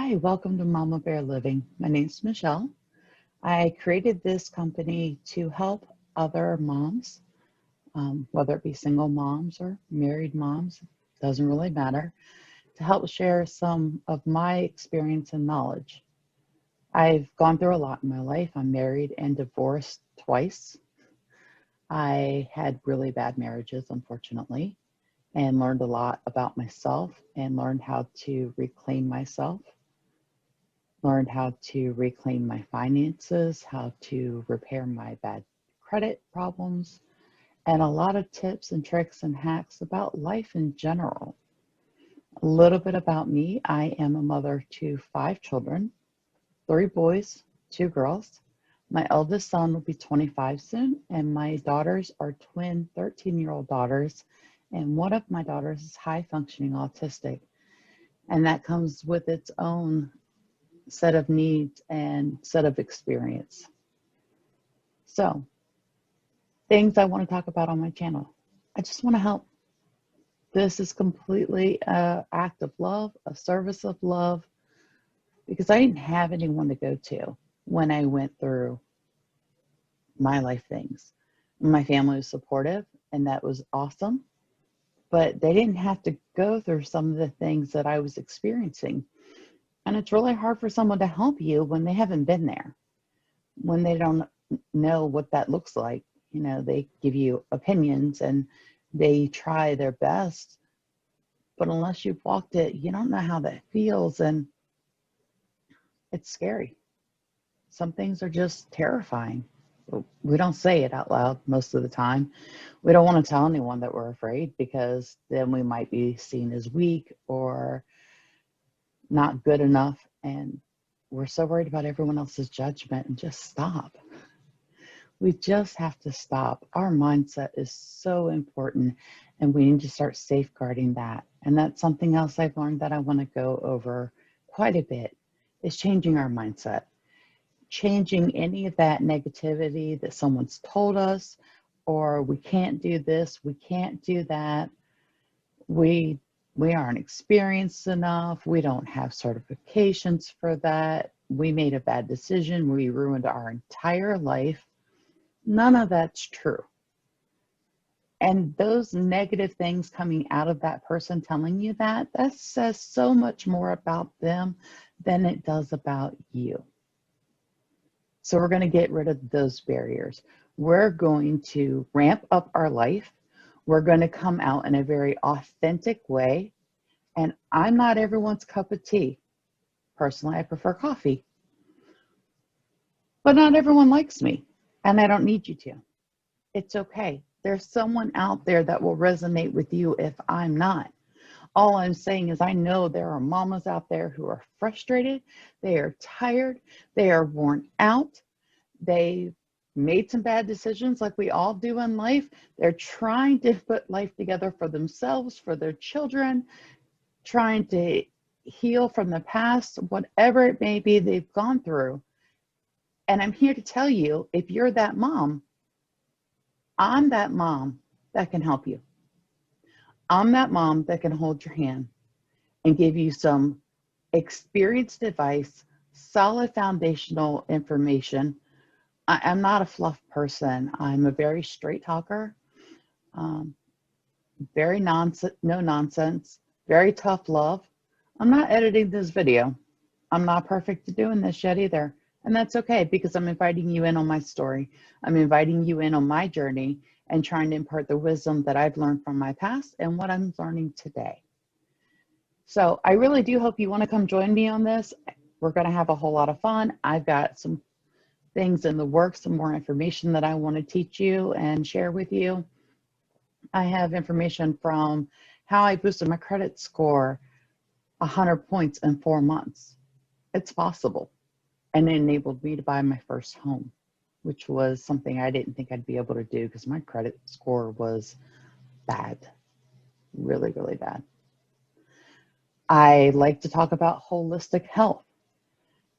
Hi, welcome to Mama Bear Living. My name's Michelle. I created this company to help other moms, whether it be single moms or married moms, doesn't really matter, to help share some of my experience and knowledge. I've gone through a lot in my life. I'm married and divorced twice. I had really bad marriages, unfortunately, and learned a lot about myself and learned how to reclaim myself. Learned how to reclaim my finances, how to repair my bad credit problems, and a lot of tips and tricks and hacks about life in general. A little bit about me. I am a mother to 5 children, 3 boys, 2 girls. My eldest son will be 25 soon, and my daughters are twin 13-year-old daughters, and one of my daughters is high-functioning autistic, and that comes with its own set of needs and set of experience. So, things I want to talk about on my channel. I just want to help. This is completely an act of love, a service of love, because I didn't have anyone to go to when I went through my life things. My family was supportive, and that was awesome, but they didn't have to go through some of the things that I was experiencing. And it's really hard for someone to help you when they haven't been there, when they don't know what that looks like. You know, they give you opinions and they try their best, but unless you've walked it, you don't know how that feels, and it's scary. Some things are just terrifying. We don't say it out loud most of the time. We don't want to tell anyone that we're afraid, because then we might be seen as weak or not good enough, and we're so worried about everyone else's judgment. And just stop. We just have to stop. Our mindset is so important, and we need to start safeguarding that. And that's something else I've learned that I want to go over quite a bit, is changing our mindset, changing any of that negativity that someone's told us, or we can't do this, we can't do that, we aren't experienced enough, we don't have certifications for that, we made a bad decision, we ruined our entire life. None of that's true. And those negative things coming out of that person telling you that says so much more about them than it does about you. So we're going to get rid of those barriers. We're going to ramp up our life. We're going to come out in a very authentic way. And I'm not everyone's cup of tea. Personally, I prefer coffee. But not everyone likes me, and I don't need you to. It's okay. There's someone out there that will resonate with you if I'm not. All I'm saying is I know there are mamas out there who are frustrated, they are tired, they are worn out, they made some bad decisions like we all do in life. They're trying to put life together for themselves, for their children, trying to heal from the past, whatever it may be they've gone through. And I'm here to tell you, if you're that mom, I'm that mom that can help you. I'm that mom that can hold your hand and give you some experienced advice, solid foundational information. I'm not a fluff person. I'm a very straight talker, very no nonsense, very tough love. I'm not editing this video. I'm not perfect at doing this yet either. And that's okay, because I'm inviting you in on my story. I'm inviting you in on my journey and trying to impart the wisdom that I've learned from my past and what I'm learning today. So I really do hope you want to come join me on this. We're going to have a whole lot of fun. I've got some things in the works, some more information that I want to teach you and share with you. I have information from how I boosted my credit score 100 points in 4 months. It's possible. And it enabled me to buy my first home, which was something I didn't think I'd be able to do because my credit score was bad, really, really bad. I like to talk about holistic health.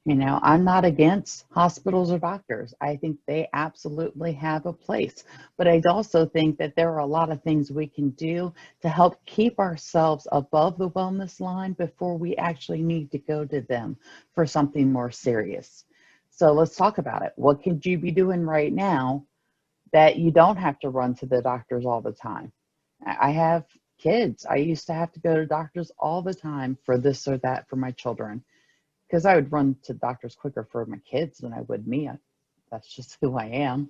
You know, I'm not against hospitals or doctors. I think they absolutely have a place. But I also think that there are a lot of things we can do to help keep ourselves above the wellness line before we actually need to go to them for something more serious. So let's talk about it. What could you be doing right now that you don't have to run to the doctors all the time? I have kids. I used to have to go to doctors all the time for this or that for my children because I would run to doctors quicker for my kids than I would me. That's just who I am.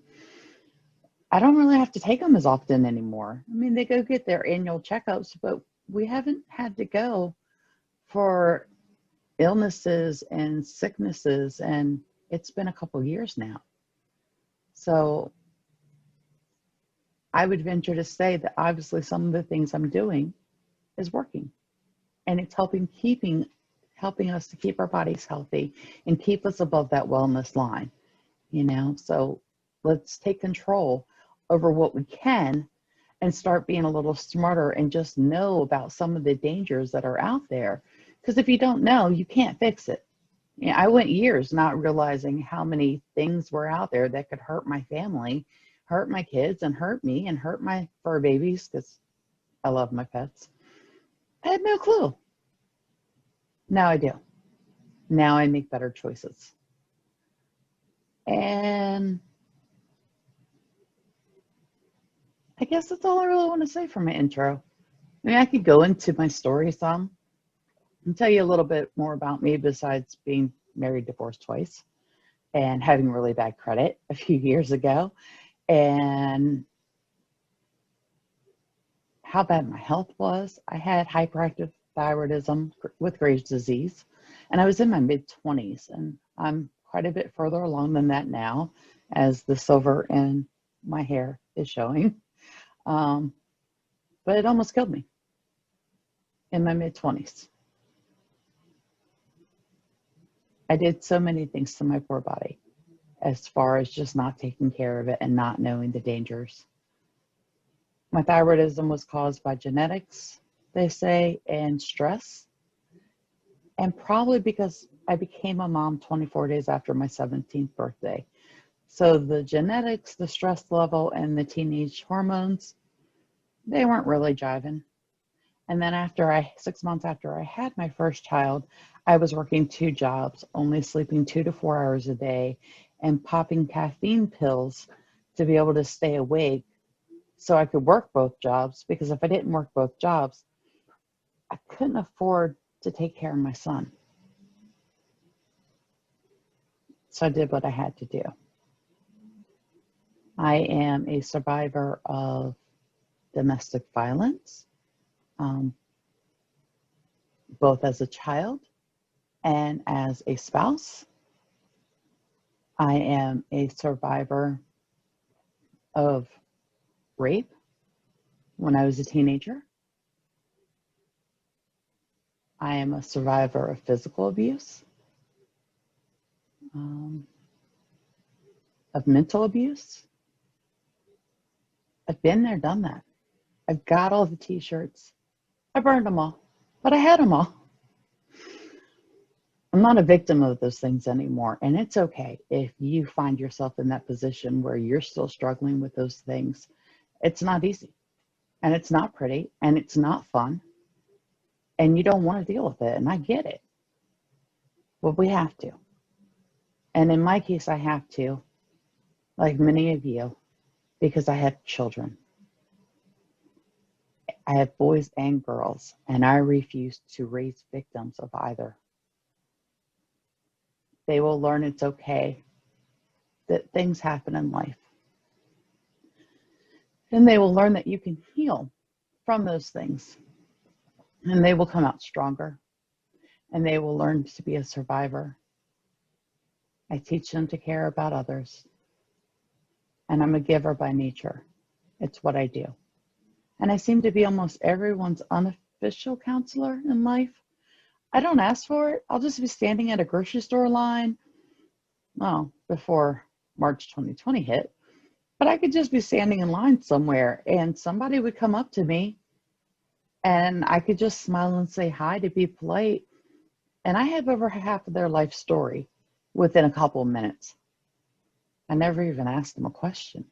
I don't really have to take them as often anymore. I mean, they go get their annual checkups, but we haven't had to go for illnesses and sicknesses, and it's been a couple years now. So I would venture to say that obviously some of the things I'm doing is working, and it's helping us to keep our bodies healthy and keep us above that wellness line. You know, so let's take control over what we can and start being a little smarter and just know about some of the dangers that are out there. Because if you don't know, you can't fix it. You know, I went years not realizing how many things were out there that could hurt my family, hurt my kids, and hurt me, and hurt my fur babies, because I love my pets. I had no clue. Now I do. Now I make better choices. And I guess that's all I really want to say for my intro. I mean, I could go into my story some and tell you a little bit more about me besides being married, divorced twice, and having really bad credit a few years ago, and how bad my health was. I had hyperactive thyroidism with Graves' disease, and I was in my mid-20s, and I'm quite a bit further along than that now, as the silver in my hair is showing. Um, but it almost killed me in my mid-20s. I did so many things to my poor body as far as just not taking care of it and not knowing the dangers. My thyroidism was caused by genetics, they say, and stress, and probably because I became a mom 24 days after my 17th birthday. So the genetics, the stress level, and the teenage hormones, they weren't really jiving. And then 6 months after I had my first child, I was working 2 jobs, only sleeping 2 to 4 hours a day, and popping caffeine pills to be able to stay awake so I could work both jobs, because if I didn't work both jobs, I couldn't afford to take care of my son. So I did what I had to do. I am a survivor of domestic violence, both as a child and as a spouse. I am a survivor of rape when I was a teenager. I am a survivor of physical abuse, of mental abuse. I've been there, done that. I've got all the t-shirts. I burned them all, but I had them all. I'm not a victim of those things anymore. And it's okay if you find yourself in that position where you're still struggling with those things. It's not easy, and it's not pretty, and it's not fun, and you don't want to deal with it. And I get it, but we have to. And in my case, I have to, like many of you, because I have children. I have boys and girls, and I refuse to raise victims of either. They will learn it's okay, that things happen in life. And they will learn that you can heal from those things. And they will come out stronger. And they will learn to be a survivor. I teach them to care about others. And I'm a giver by nature. It's what I do. And I seem to be almost everyone's unofficial counselor in life. I don't ask for it. I'll just be standing at a grocery store line, well, before March 2020 hit, but I could just be standing in line somewhere and somebody would come up to me and I could just smile and say hi to be polite. And I have over half of their life story. within a couple of minutes. I never even asked them a question.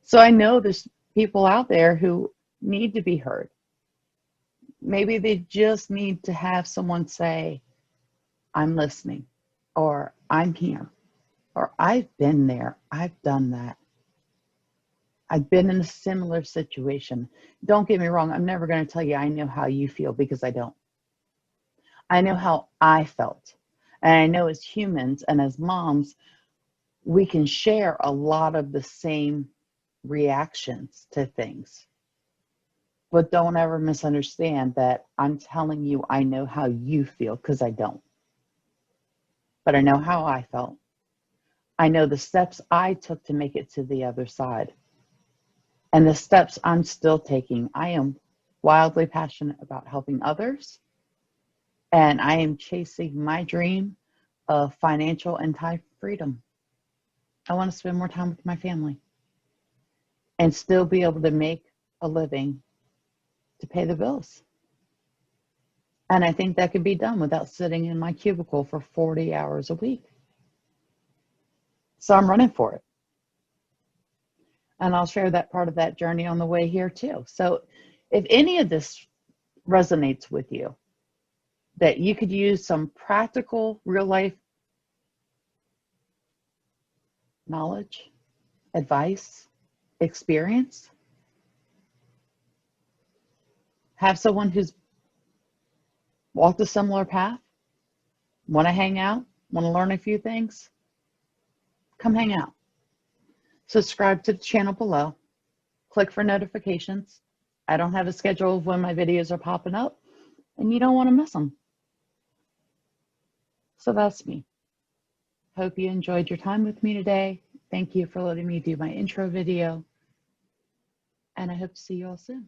So I know there's people out there who need to be heard. Maybe they just need to have someone say, I'm listening, or I'm here, or I've been there, I've done that. I've been in a similar situation. Don't get me wrong, I'm never going to tell you I know how you feel, because I don't. I know how I felt. And I know as humans and as moms, we can share a lot of the same reactions to things. But don't ever misunderstand that I'm telling you I know how you feel, because I don't. But I know how I felt. I know the steps I took to make it to the other side. And the steps I'm still taking. I am wildly passionate about helping others. And I am chasing my dream of financial and time freedom. I want to spend more time with my family and still be able to make a living to pay the bills. And I think that can be done without sitting in my cubicle for 40 hours a week. So I'm running for it. And I'll share that part of that journey on the way here too. So if any of this resonates with you, that you could use some practical real life knowledge, advice, experience, have someone who's walked a similar path, want to hang out, want to learn a few things, come hang out. Subscribe to the channel below. Click for notifications. I don't have a schedule of when my videos are popping up, and you don't want to miss them. So that's me. Hope you enjoyed your time with me today. Thank you for letting me do my intro video, and I hope to see you all soon.